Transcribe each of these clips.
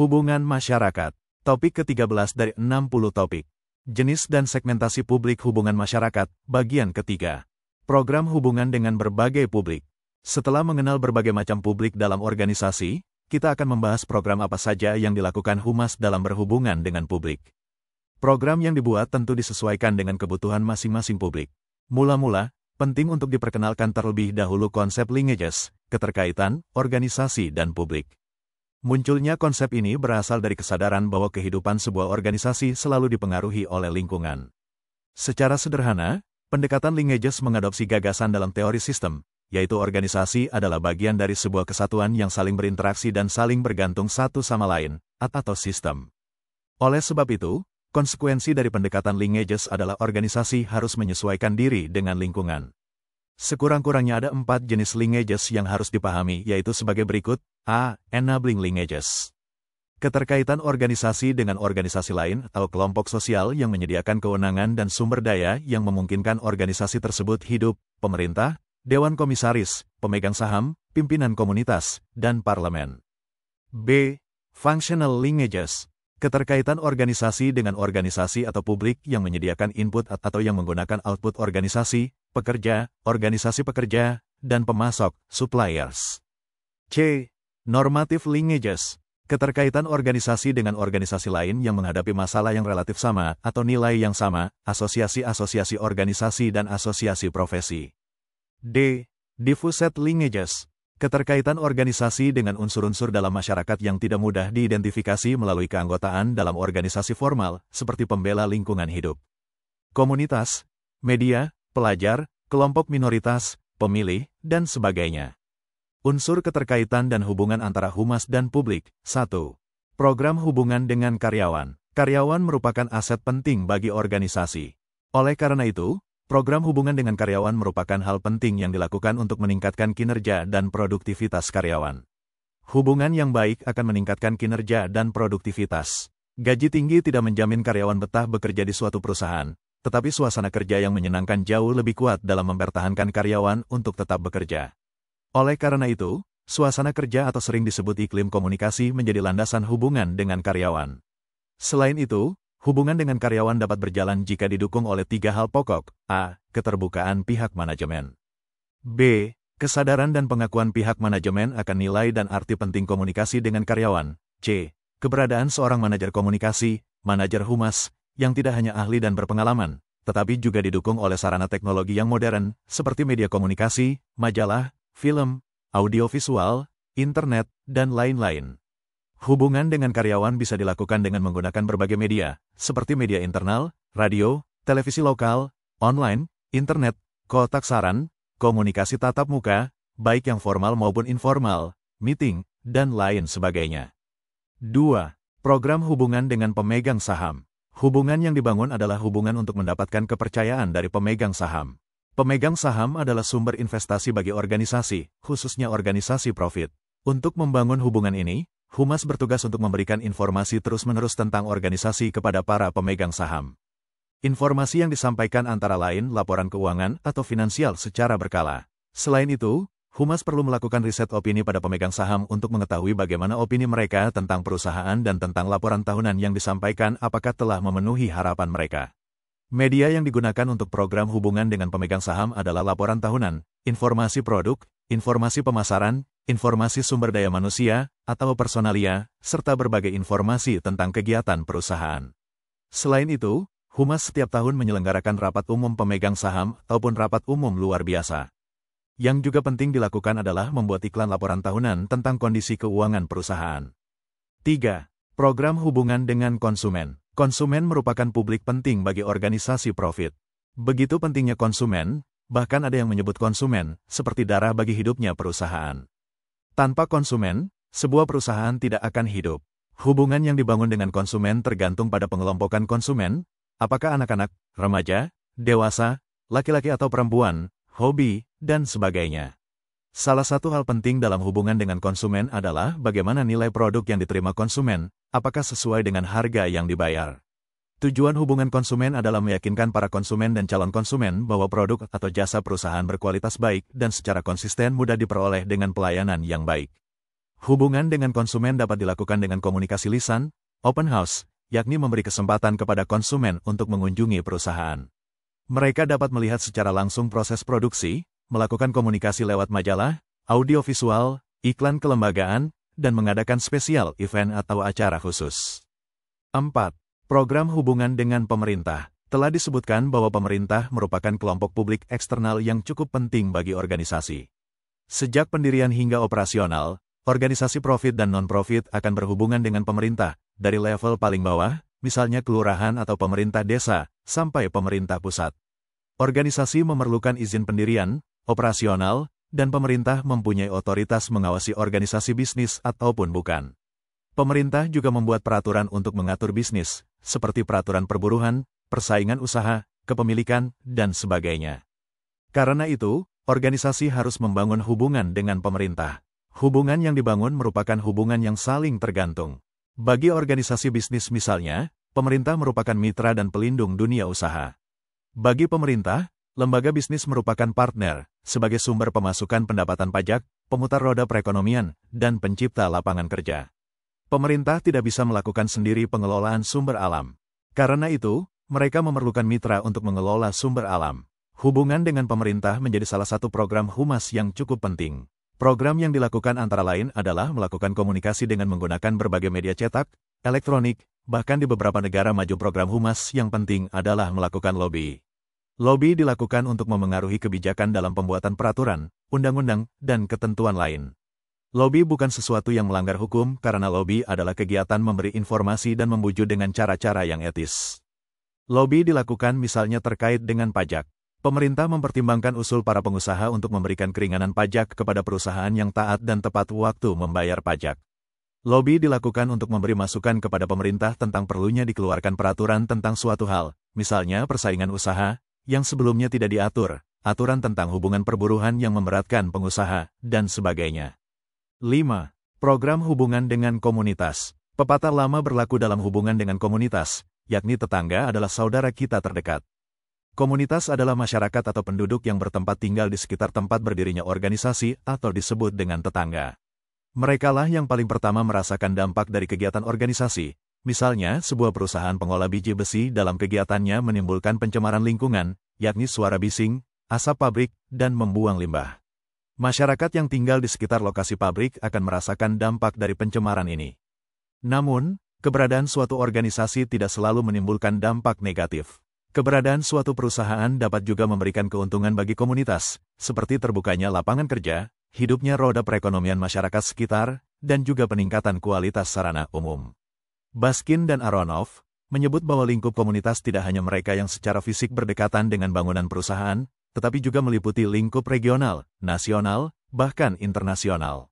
Hubungan masyarakat. Topik ke-13 dari 60 topik. Jenis dan segmentasi publik hubungan masyarakat, bagian ketiga. Program hubungan dengan berbagai publik. Setelah mengenal berbagai macam publik dalam organisasi, kita akan membahas program apa saja yang dilakukan Humas dalam berhubungan dengan publik. Program yang dibuat tentu disesuaikan dengan kebutuhan masing-masing publik. Mula-mula, penting untuk diperkenalkan terlebih dahulu konsep linkages, keterkaitan, organisasi dan publik. Munculnya konsep ini berasal dari kesadaran bahwa kehidupan sebuah organisasi selalu dipengaruhi oleh lingkungan. Secara sederhana, pendekatan linkages mengadopsi gagasan dalam teori sistem, yaitu organisasi adalah bagian dari sebuah kesatuan yang saling berinteraksi dan saling bergantung satu sama lain, atau sistem. Oleh sebab itu, konsekuensi dari pendekatan linkages adalah organisasi harus menyesuaikan diri dengan lingkungan. Sekurang-kurangnya ada 4 jenis linkages yang harus dipahami, yaitu sebagai berikut. A. Enabling linkages. Keterkaitan organisasi dengan organisasi lain atau kelompok sosial yang menyediakan kewenangan dan sumber daya yang memungkinkan organisasi tersebut hidup, pemerintah, dewan komisaris, pemegang saham, pimpinan komunitas, dan parlemen. B. Functional linkages. Keterkaitan organisasi dengan organisasi atau publik yang menyediakan input atau yang menggunakan output organisasi, pekerja, organisasi pekerja, dan pemasok, suppliers. C. Normative linkages. Keterkaitan organisasi dengan organisasi lain yang menghadapi masalah yang relatif sama atau nilai yang sama, asosiasi-asosiasi organisasi dan asosiasi profesi. D. Diffuse linkages. Keterkaitan organisasi dengan unsur-unsur dalam masyarakat yang tidak mudah diidentifikasi melalui keanggotaan dalam organisasi formal, seperti pembela lingkungan hidup, komunitas, media, pelajar, kelompok minoritas, pemilih, dan sebagainya. Unsur keterkaitan dan hubungan antara humas dan publik. 1. Program hubungan dengan karyawan. Karyawan merupakan aset penting bagi organisasi. Oleh karena itu, program hubungan dengan karyawan merupakan hal penting yang dilakukan untuk meningkatkan kinerja dan produktivitas karyawan. Hubungan yang baik akan meningkatkan kinerja dan produktivitas. Gaji tinggi tidak menjamin karyawan betah bekerja di suatu perusahaan, tetapi suasana kerja yang menyenangkan jauh lebih kuat dalam mempertahankan karyawan untuk tetap bekerja. Oleh karena itu, suasana kerja atau sering disebut iklim komunikasi menjadi landasan hubungan dengan karyawan. Selain itu, hubungan dengan karyawan dapat berjalan jika didukung oleh 3 hal pokok. A. Keterbukaan pihak manajemen. B. Kesadaran dan pengakuan pihak manajemen akan nilai dan arti penting komunikasi dengan karyawan. C. Keberadaan seorang manajer komunikasi, manajer humas, yang tidak hanya ahli dan berpengalaman, tetapi juga didukung oleh sarana teknologi yang modern, seperti media komunikasi, majalah, film, audiovisual, internet, dan lain-lain. Hubungan dengan karyawan bisa dilakukan dengan menggunakan berbagai media, seperti media internal, radio, televisi lokal, online, internet, kotak saran, komunikasi tatap muka, baik yang formal maupun informal, meeting, dan lain sebagainya. 2. Program hubungan dengan pemegang saham. Hubungan yang dibangun adalah hubungan untuk mendapatkan kepercayaan dari pemegang saham. Pemegang saham adalah sumber investasi bagi organisasi, khususnya organisasi profit. Untuk membangun hubungan ini, Humas bertugas untuk memberikan informasi terus-menerus tentang organisasi kepada para pemegang saham. Informasi yang disampaikan antara lain laporan keuangan atau finansial secara berkala. Selain itu, Humas perlu melakukan riset opini pada pemegang saham untuk mengetahui bagaimana opini mereka tentang perusahaan dan tentang laporan tahunan yang disampaikan apakah telah memenuhi harapan mereka. Media yang digunakan untuk program hubungan dengan pemegang saham adalah laporan tahunan, informasi produk, informasi pemasaran, informasi sumber daya manusia, atau personalia, serta berbagai informasi tentang kegiatan perusahaan. Selain itu, Humas setiap tahun menyelenggarakan rapat umum pemegang saham ataupun rapat umum luar biasa. Yang juga penting dilakukan adalah membuat iklan laporan tahunan tentang kondisi keuangan perusahaan. 3. Program hubungan dengan konsumen. Konsumen merupakan publik penting bagi organisasi profit. Begitu pentingnya konsumen, bahkan ada yang menyebut konsumen seperti darah bagi hidupnya perusahaan. Tanpa konsumen, sebuah perusahaan tidak akan hidup. Hubungan yang dibangun dengan konsumen tergantung pada pengelompokan konsumen, apakah anak-anak, remaja, dewasa, laki-laki atau perempuan, hobi, dan sebagainya. Salah satu hal penting dalam hubungan dengan konsumen adalah bagaimana nilai produk yang diterima konsumen, apakah sesuai dengan harga yang dibayar. Tujuan hubungan konsumen adalah meyakinkan para konsumen dan calon konsumen bahwa produk atau jasa perusahaan berkualitas baik dan secara konsisten mudah diperoleh dengan pelayanan yang baik. Hubungan dengan konsumen dapat dilakukan dengan komunikasi lisan, open house, yakni memberi kesempatan kepada konsumen untuk mengunjungi perusahaan. Mereka dapat melihat secara langsung proses produksi, melakukan komunikasi lewat majalah, audiovisual, iklan kelembagaan, dan mengadakan spesial event atau acara khusus. 4. Program hubungan dengan pemerintah. Telah disebutkan bahwa pemerintah merupakan kelompok publik eksternal yang cukup penting bagi organisasi. Sejak pendirian hingga operasional, organisasi profit dan non-profit akan berhubungan dengan pemerintah, dari level paling bawah, misalnya kelurahan atau pemerintah desa, sampai pemerintah pusat. Organisasi memerlukan izin pendirian, operasional, dan pemerintah mempunyai otoritas mengawasi organisasi bisnis ataupun bukan. Pemerintah juga membuat peraturan untuk mengatur bisnis, seperti peraturan perburuhan, persaingan usaha, kepemilikan, dan sebagainya. Karena itu, organisasi harus membangun hubungan dengan pemerintah. Hubungan yang dibangun merupakan hubungan yang saling tergantung. Bagi organisasi bisnis misalnya, pemerintah merupakan mitra dan pelindung dunia usaha. Bagi pemerintah, lembaga bisnis merupakan partner, sebagai sumber pemasukan pendapatan pajak, pemutar roda perekonomian, dan pencipta lapangan kerja. Pemerintah tidak bisa melakukan sendiri pengelolaan sumber alam. Karena itu, mereka memerlukan mitra untuk mengelola sumber alam. Hubungan dengan pemerintah menjadi salah satu program humas yang cukup penting. Program yang dilakukan antara lain adalah melakukan komunikasi dengan menggunakan berbagai media cetak, elektronik, bahkan di beberapa negara maju program humas yang penting adalah melakukan lobby. Lobby dilakukan untuk memengaruhi kebijakan dalam pembuatan peraturan, undang-undang, dan ketentuan lain. Lobby bukan sesuatu yang melanggar hukum karena lobby adalah kegiatan memberi informasi dan membujuk dengan cara-cara yang etis. Lobby dilakukan misalnya terkait dengan pajak. Pemerintah mempertimbangkan usul para pengusaha untuk memberikan keringanan pajak kepada perusahaan yang taat dan tepat waktu membayar pajak. Lobby dilakukan untuk memberi masukan kepada pemerintah tentang perlunya dikeluarkan peraturan tentang suatu hal, misalnya persaingan usaha, yang sebelumnya tidak diatur, aturan tentang hubungan perburuhan yang memberatkan pengusaha, dan sebagainya. 5. Program hubungan dengan komunitas. Pepatah lama berlaku dalam hubungan dengan komunitas, yakni tetangga adalah saudara kita terdekat. Komunitas adalah masyarakat atau penduduk yang bertempat tinggal di sekitar tempat berdirinya organisasi atau disebut dengan tetangga. Merekalah yang paling pertama merasakan dampak dari kegiatan organisasi. Misalnya, sebuah perusahaan pengolah biji besi dalam kegiatannya menimbulkan pencemaran lingkungan, yakni suara bising, asap pabrik, dan membuang limbah. Masyarakat yang tinggal di sekitar lokasi pabrik akan merasakan dampak dari pencemaran ini. Namun, keberadaan suatu organisasi tidak selalu menimbulkan dampak negatif. Keberadaan suatu perusahaan dapat juga memberikan keuntungan bagi komunitas, seperti terbukanya lapangan kerja, hidupnya roda perekonomian masyarakat sekitar, dan juga peningkatan kualitas sarana umum. Baskin dan Aronoff menyebut bahwa lingkup komunitas tidak hanya mereka yang secara fisik berdekatan dengan bangunan perusahaan, tetapi juga meliputi lingkup regional, nasional, bahkan internasional.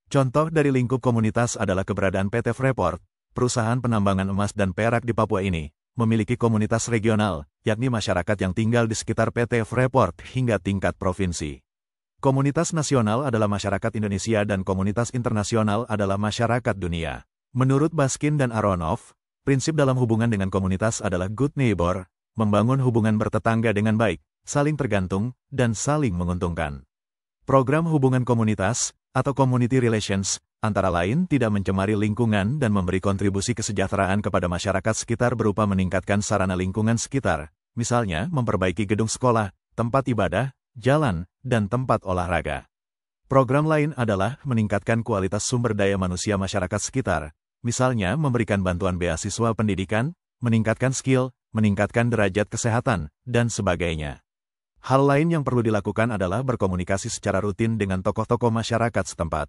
Contoh dari lingkup komunitas adalah keberadaan PT Freeport, perusahaan penambangan emas dan perak di Papua ini, memiliki komunitas regional, yakni masyarakat yang tinggal di sekitar PT Freeport hingga tingkat provinsi. Komunitas nasional adalah masyarakat Indonesia dan komunitas internasional adalah masyarakat dunia. Menurut Baskin dan Aronoff, prinsip dalam hubungan dengan komunitas adalah good neighbor, membangun hubungan bertetangga dengan baik, saling tergantung, dan saling menguntungkan. Program hubungan komunitas, atau community relations, antara lain tidak mencemari lingkungan dan memberi kontribusi kesejahteraan kepada masyarakat sekitar berupa meningkatkan sarana lingkungan sekitar, misalnya memperbaiki gedung sekolah, tempat ibadah, jalan, dan tempat olahraga. Program lain adalah meningkatkan kualitas sumber daya manusia masyarakat sekitar, misalnya memberikan bantuan beasiswa pendidikan, meningkatkan skill, meningkatkan derajat kesehatan, dan sebagainya. Hal lain yang perlu dilakukan adalah berkomunikasi secara rutin dengan tokoh-tokoh masyarakat setempat.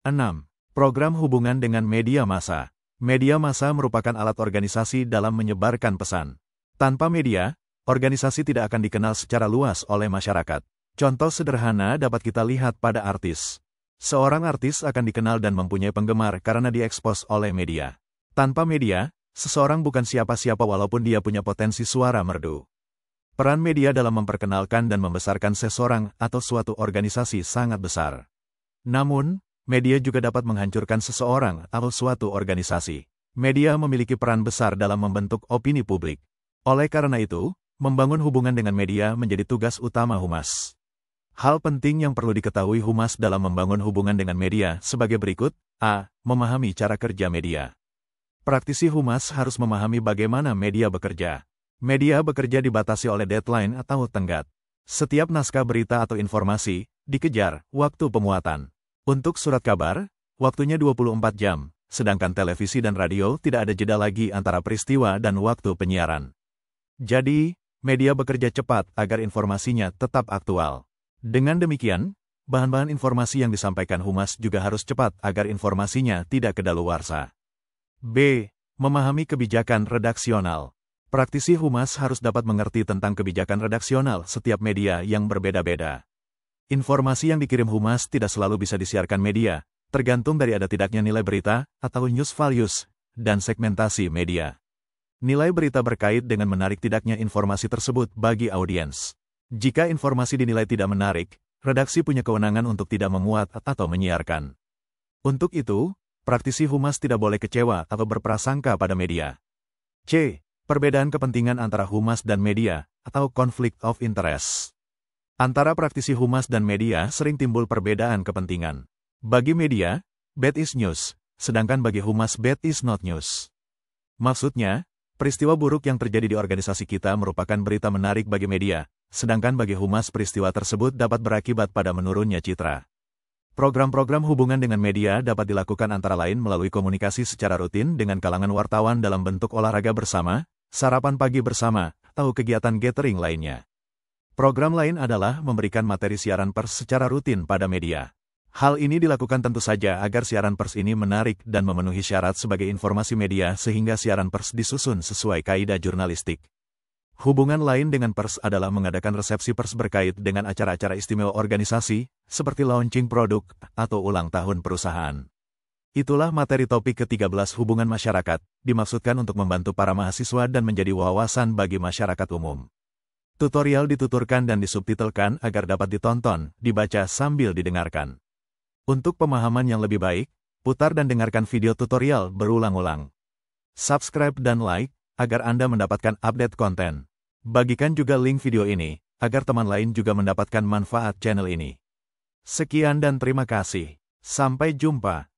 6. Program hubungan dengan media massa. Media massa merupakan alat organisasi dalam menyebarkan pesan. Tanpa media, organisasi tidak akan dikenal secara luas oleh masyarakat. Contoh sederhana dapat kita lihat pada artis. Seorang artis akan dikenal dan mempunyai penggemar karena diekspos oleh media. Tanpa media, seseorang bukan siapa-siapa walaupun dia punya potensi suara merdu. Peran media dalam memperkenalkan dan membesarkan seseorang atau suatu organisasi sangat besar. Namun, media juga dapat menghancurkan seseorang atau suatu organisasi. Media memiliki peran besar dalam membentuk opini publik. Oleh karena itu, membangun hubungan dengan media menjadi tugas utama humas. Hal penting yang perlu diketahui Humas dalam membangun hubungan dengan media sebagai berikut. A. Memahami cara kerja media. Praktisi Humas harus memahami bagaimana media bekerja. Media bekerja dibatasi oleh deadline atau tenggat. Setiap naskah berita atau informasi dikejar waktu pemuatan. Untuk surat kabar, waktunya 24 jam, sedangkan televisi dan radio tidak ada jeda lagi antara peristiwa dan waktu penyiaran. Jadi, media bekerja cepat agar informasinya tetap aktual. Dengan demikian, bahan-bahan informasi yang disampaikan Humas juga harus cepat agar informasinya tidak kedaluarsa. B. Memahami kebijakan redaksional. Praktisi Humas harus dapat mengerti tentang kebijakan redaksional setiap media yang berbeda-beda. Informasi yang dikirim Humas tidak selalu bisa disiarkan media, tergantung dari ada tidaknya nilai berita atau news values dan segmentasi media. Nilai berita berkait dengan menarik tidaknya informasi tersebut bagi audiens. Jika informasi dinilai tidak menarik, redaksi punya kewenangan untuk tidak memuat atau menyiarkan. Untuk itu, praktisi Humas tidak boleh kecewa atau berprasangka pada media. C. Perbedaan kepentingan antara Humas dan media, atau conflict of interest. Antara praktisi Humas dan media sering timbul perbedaan kepentingan. Bagi media, bad is news, sedangkan bagi Humas bad is not news. Maksudnya, peristiwa buruk yang terjadi di organisasi kita merupakan berita menarik bagi media, sedangkan bagi Humas peristiwa tersebut dapat berakibat pada menurunnya citra. Program-program hubungan dengan media dapat dilakukan antara lain melalui komunikasi secara rutin dengan kalangan wartawan dalam bentuk olahraga bersama, sarapan pagi bersama, atau kegiatan gathering lainnya. Program lain adalah memberikan materi siaran pers secara rutin pada media. Hal ini dilakukan tentu saja agar siaran pers ini menarik dan memenuhi syarat sebagai informasi media sehingga siaran pers disusun sesuai kaidah jurnalistik. Hubungan lain dengan pers adalah mengadakan resepsi pers berkait dengan acara-acara istimewa organisasi, seperti launching produk atau ulang tahun perusahaan. Itulah materi topik ke-13 hubungan masyarakat, dimaksudkan untuk membantu para mahasiswa dan menjadi wawasan bagi masyarakat umum. Tutorial dituturkan dan disubtitelkan agar dapat ditonton, dibaca sambil didengarkan. Untuk pemahaman yang lebih baik, putar dan dengarkan video tutorial berulang-ulang. Subscribe dan like, agar Anda mendapatkan update konten. Bagikan juga link video ini, agar teman lain juga mendapatkan manfaat channel ini. Sekian dan terima kasih. Sampai jumpa.